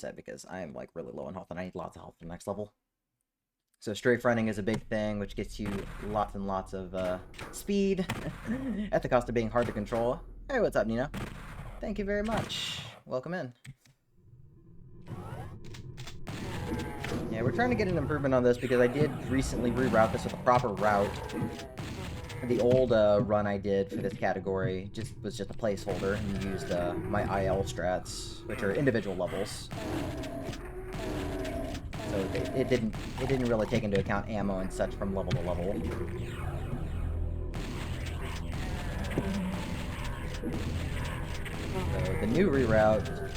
reset because I am like really low on health and I need lots of health for the next level. So strafe running is a big thing, which gets you lots and lots of speed at the cost of being hard to control. Hey, what's up, Nina? Thank you very much. Welcome in. Yeah, we're trying to get an improvement on this because I did recently reroute this with a proper route. The old run I did for this category was just a placeholder and used my IL strats, which are individual levels. So it didn't really take into account ammo and such from level to level. So the new reroute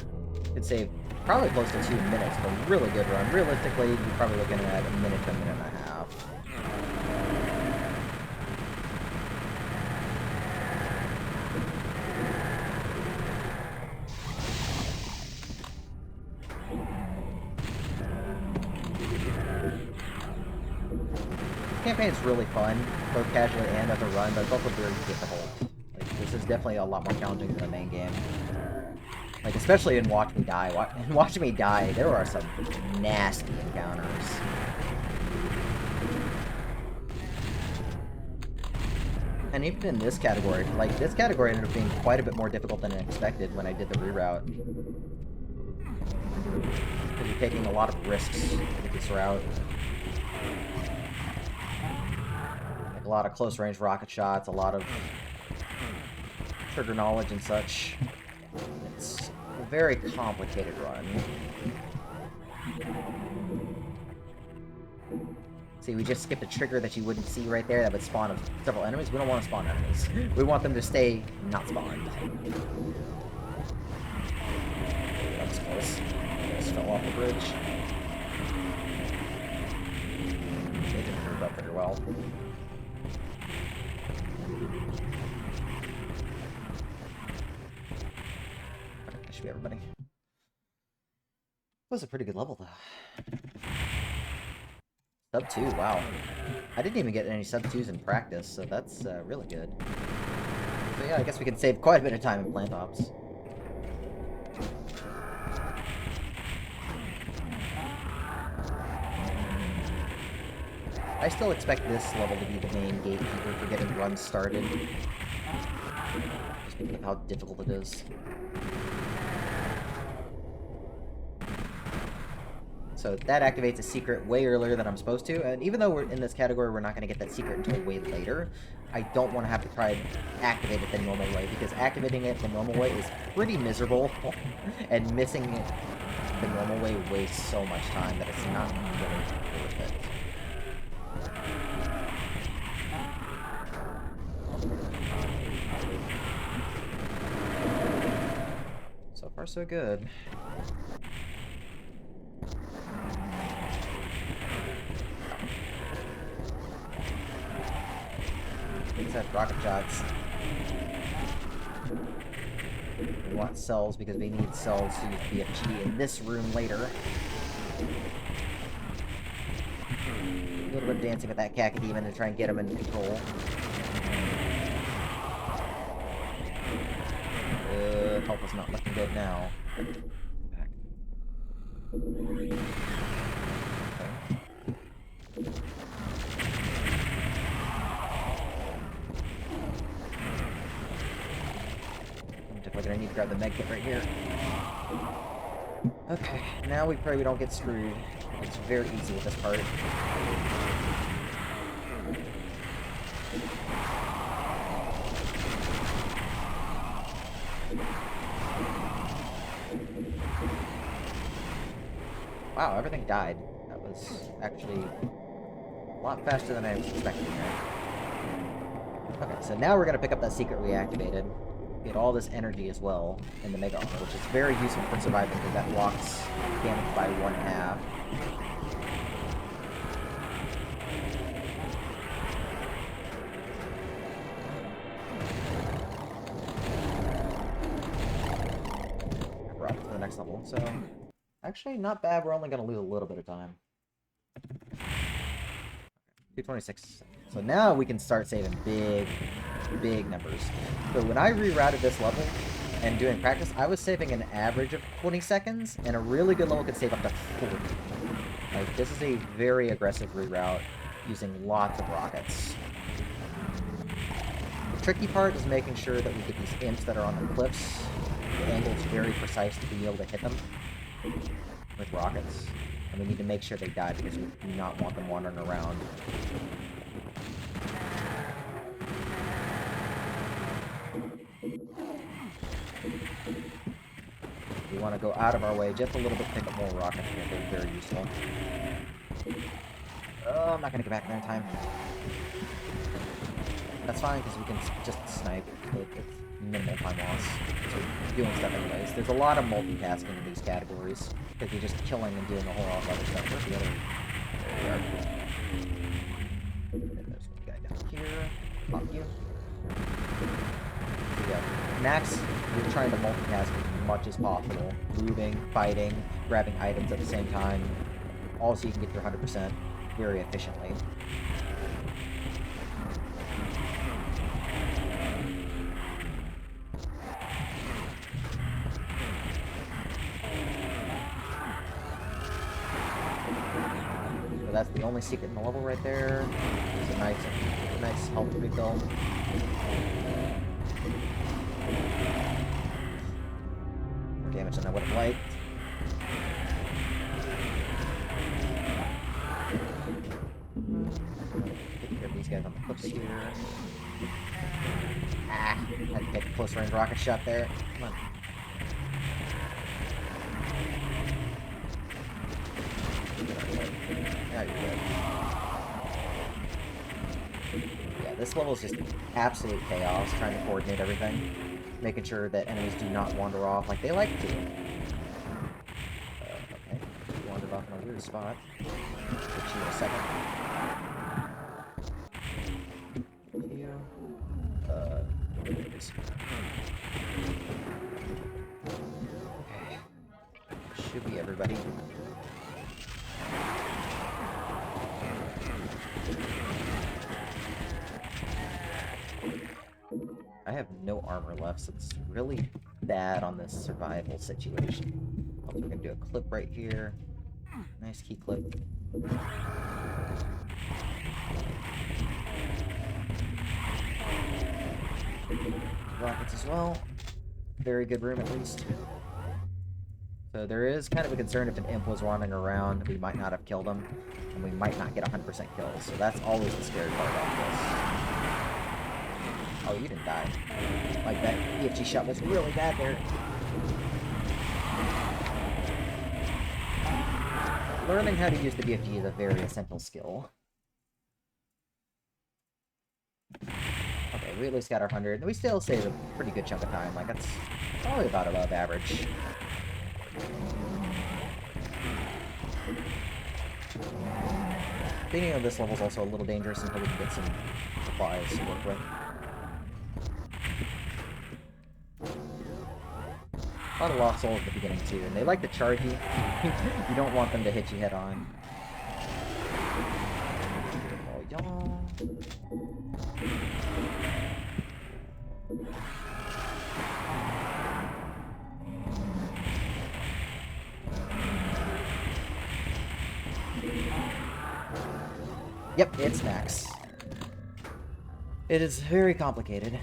could save probably close to 2 minutes for a really good run. Realistically, you're probably looking at a minute to a minute and a half. Campaign's really fun, both casually and as a run, but it's also very difficult. Like, this is definitely a lot more challenging than the main game. Like, especially in Watch Me Die. In Watch Me Die, there are some nasty encounters. And even in this category, like, this category ended up being quite a bit more difficult than I expected when I did the reroute. Because you're taking a lot of risks with this route. A lot of close-range rocket shots, a lot of trigger knowledge and such. It's a very complicated run. See, we just skipped a trigger that you wouldn't see right there that would spawn several enemies. We don't want to spawn enemies. We want them to stay not spawned. That was close. Just fell off the bridge. They didn't move up very well. That should be everybody. That was a pretty good level, though. Sub 2, wow. I didn't even get any sub 2s in practice, so that's really good. So yeah, I guess we can save quite a bit of time in plant ops. I still expect this level to be the main gatekeeper for getting runs started. Just because of how difficult it is. So that activates a secret way earlier than I'm supposed to, and even though we're in this category, we're not going to get that secret until way later. I don't want to have to try and activate it the normal way, because activating it the normal way is pretty miserable, and missing it the normal way wastes so much time that it's not really worth it. So far, so good. These have rocket shots. We want cells because we need cells to use BFG in this room later. A little bit of dancing with that Cacodemon to try and get him under control. Help is not looking good now. Back. Okay. I'm definitely gonna need to grab the med kit right here. Okay, now we pray we don't get screwed. It's very easy with this part. Wow, everything died. That was actually a lot faster than I was expecting there. Okay, so now we're going to pick up that secret we activated. Get all this energy as well in the Mega Armor, which is very useful for surviving because that blocks damage by 1/2. We're up to the next level, so actually not bad. We're only going to lose a little bit of time. 226. So now we can start saving big numbers. So when I rerouted this level, and doing practice, I was saving an average of 20 seconds, and a really good level could save up to 40. Like, this is a very aggressive reroute using lots of rockets. The tricky part is making sure that we get these imps that are on the cliffs. The angle's very precise to be able to hit them with rockets. And we need to make sure they die because we do not want them wandering around. We want to go out of our way just a little bit to pick up more rockets here. They're very useful. Oh, I'm not going to get back there in time. That's fine, because we can just snipe with minimal time loss. So we're doing stuff anyways. There's a lot of multitasking in these categories, because you're just killing and doing a whole lot of other stuff. Where's the other? There we are. And there's one guy down here. Pop you. Yeah, Max, we're trying to multitask as much as possible. Moving, fighting, grabbing items at the same time. All so you can get your 100% very efficiently. So that's the only secret in the level right there. It's a nice health refill. More damage than I would have liked. Take care of these guys on the cliffs here. Ah, had to get a close range rocket shot there. Come on. Now you're good. Yeah, this level is just absolute chaos, trying to coordinate everything. Making sure that enemies do not wander off like they like to. Okay. You wandered off in a weird spot. Get you in a second. Here. There it is. Okay. Should be everybody. I have no armor left, so it's really bad on this survival situation. Also, we're gonna do a clip right here. Nice key clip. Rockets as well. Very good room, at least. So there is kind of a concern if an imp was wandering around, we might not have killed him, and we might not get 100% kills. So that's always the scary part about this. Oh, you didn't die. Like, that EFG shot was really bad there. Learning how to use the BFG is a very essential skill. Okay, we at least got our 100. We still saved a pretty good chunk of time. Like, that's probably about above average. Beginning of this level is also a little dangerous until we can get some supplies to work with. A lot of lost souls at the beginning too, and they like to charge you. You don't want them to hit you head on. Oh, y'all. Yep, it's Max. It is very complicated.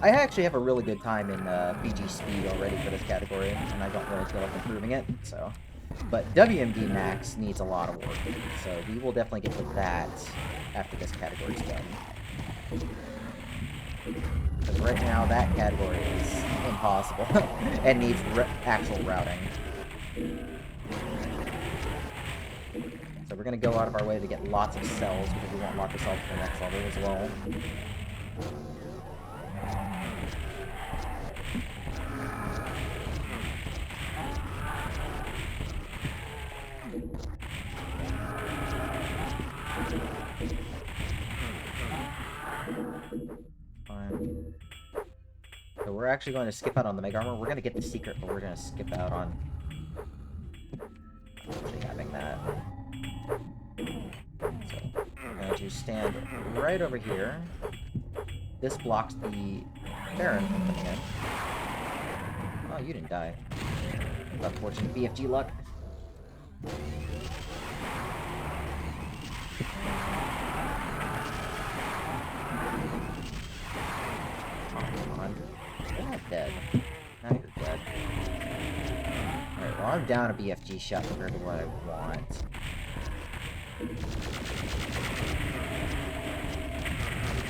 I actually have a really good time in BG Speed already for this category, and I don't really feel like improving it, so... But WMD Max needs a lot of work, so we will definitely get to that after this category's done. Because right now, that category is impossible, and needs actual routing. So we're going to go out of our way to get lots of cells, because we want lots of cells for the next level as well. Fine. So we're actually going to skip out on the Mega Armor. We're going to get the secret, but we're going to skip out on actually having that. So we're going to stand right over here. This blocks the Baron from coming in. Oh, you didn't die. Unfortunate BFG luck. Come on. You're not dead. Now you're dead. Alright, well, I'm down a BFG shot compared to what I want.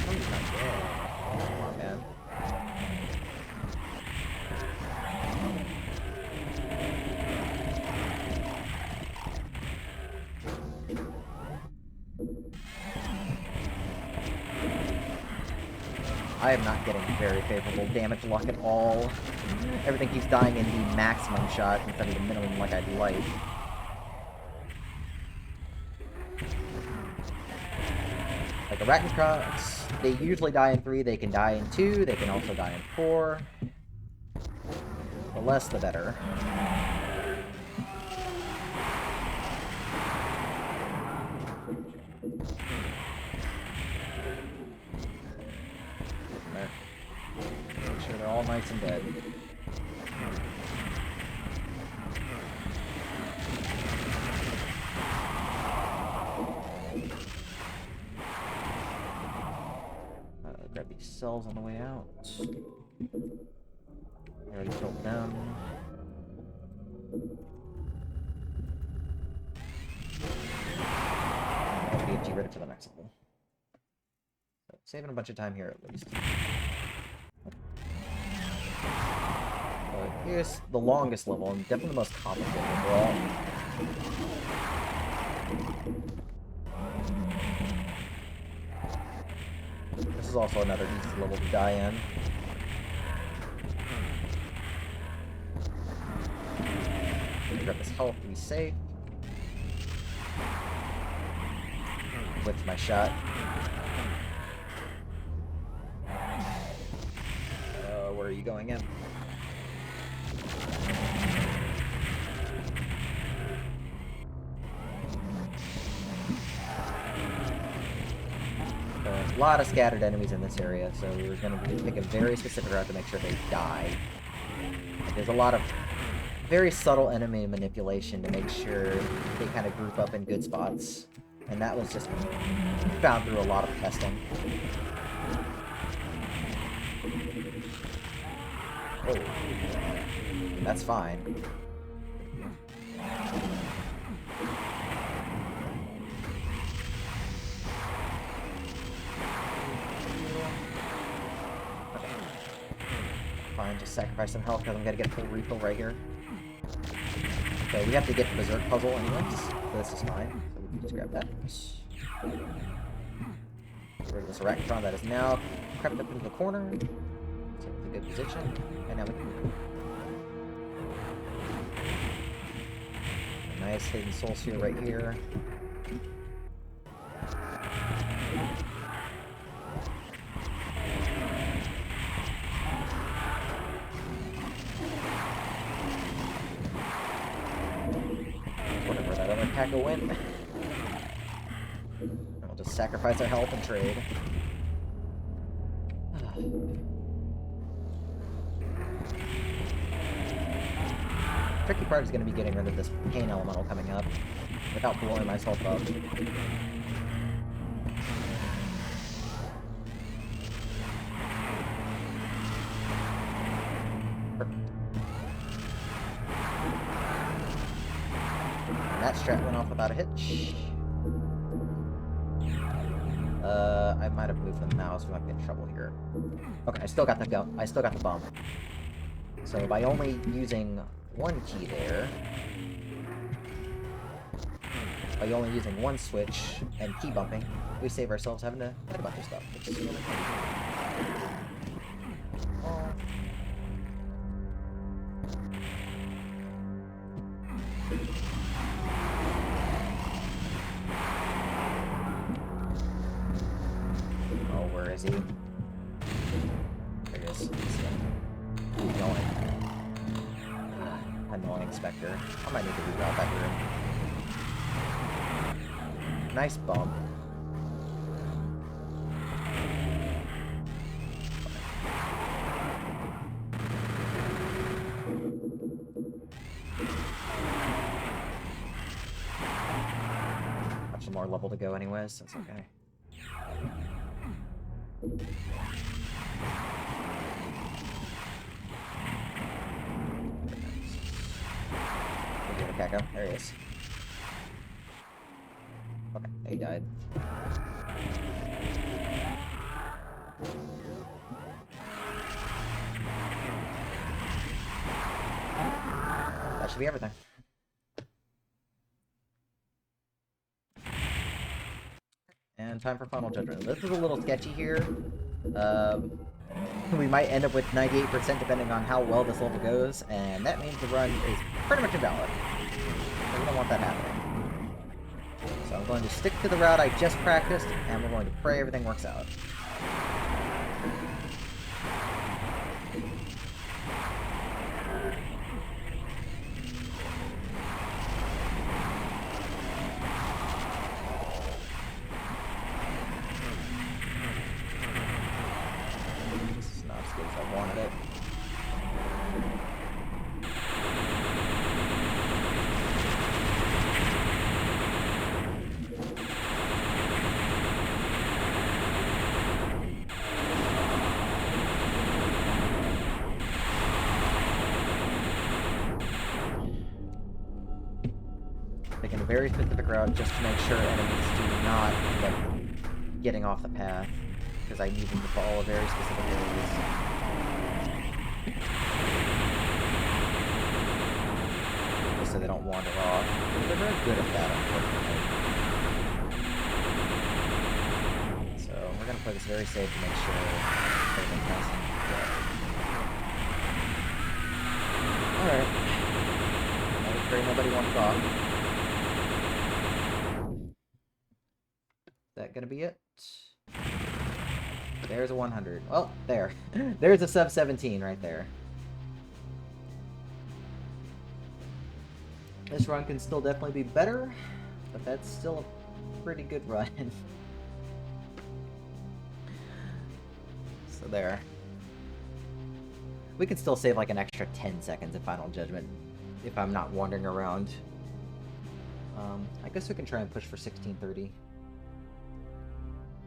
Oh, he's not dead. Come on, man. I am not getting very favorable damage luck at all. Everything keeps dying in the maximum shot instead of the minimum like I'd like. Like arachnotrops, they usually die in 3, they can die in 2, they can also die in 4. The less the better. Make sure they're all nice and dead. Grab these cells on the way out. I already killed them. I'll be ready for the next level. So, saving a bunch of time here at least. Here's the longest level, and definitely the most complicated overall. This is also another easy level to die in. Grab this health to be safe. With my shot. Where are you going in? There's a lot of scattered enemies in this area, so we're going to pick a very specific route to make sure they die. There's a lot of very subtle enemy manipulation to make sure they kind of group up in good spots. And that was just found through a lot of testing. Oh, that's fine. Okay. Fine, just sacrifice some health because I'm gonna get a full refill right here. Okay, we have to get the Berserk puzzle anyways, so this is fine. So we can just grab that. Get rid of this Arachnotron that is now crept up into the corner. So it's a good position. And now we can move. Nice hidden soul sphere right here. Whatever that other Paco went. And we'll just sacrifice our health and trade. Tricky part is going to be getting rid of this pain elemental coming up without blowing myself up. And that strat went off without a hitch. I might have moved the mouse. We might be in trouble here. Okay, I still got the gun. I still got the bump. So by only using one key there, by only using one switch and key bumping, we save ourselves having to hit a bunch of stuff, which is really cool. Oh, where is he? There he is. Annoying Spectre. I might need to reroute that room. Nice bump. one more level to go anyways, so it's okay. Where's the other Kako? There he is. Okay, he died. That should be everything. And time for Final Judgment. This is a little sketchy here. We might end up with 98% depending on how well this level goes, and that means the run is pretty much invalid. So we don't want that happening. So I'm going to stick to the route I just practiced, and we're going to pray everything works out. I wanted it. Taking a very specific route just to make sure enemies do not end up getting off the path, because I need them to follow very specific areas. Just so they don't wander off. They're very good at that, unfortunately. So we're going to play this very safe to make sure everything doesn't go. Alright. I would pray nobody wanders off. Is that going to be it? There's a 100. Well, there. There's a sub 17 right there. This run can still definitely be better, but that's still a pretty good run. So there. We could still save like an extra 10 seconds in Final Judgment if I'm not wandering around. I guess we can try and push for 1630.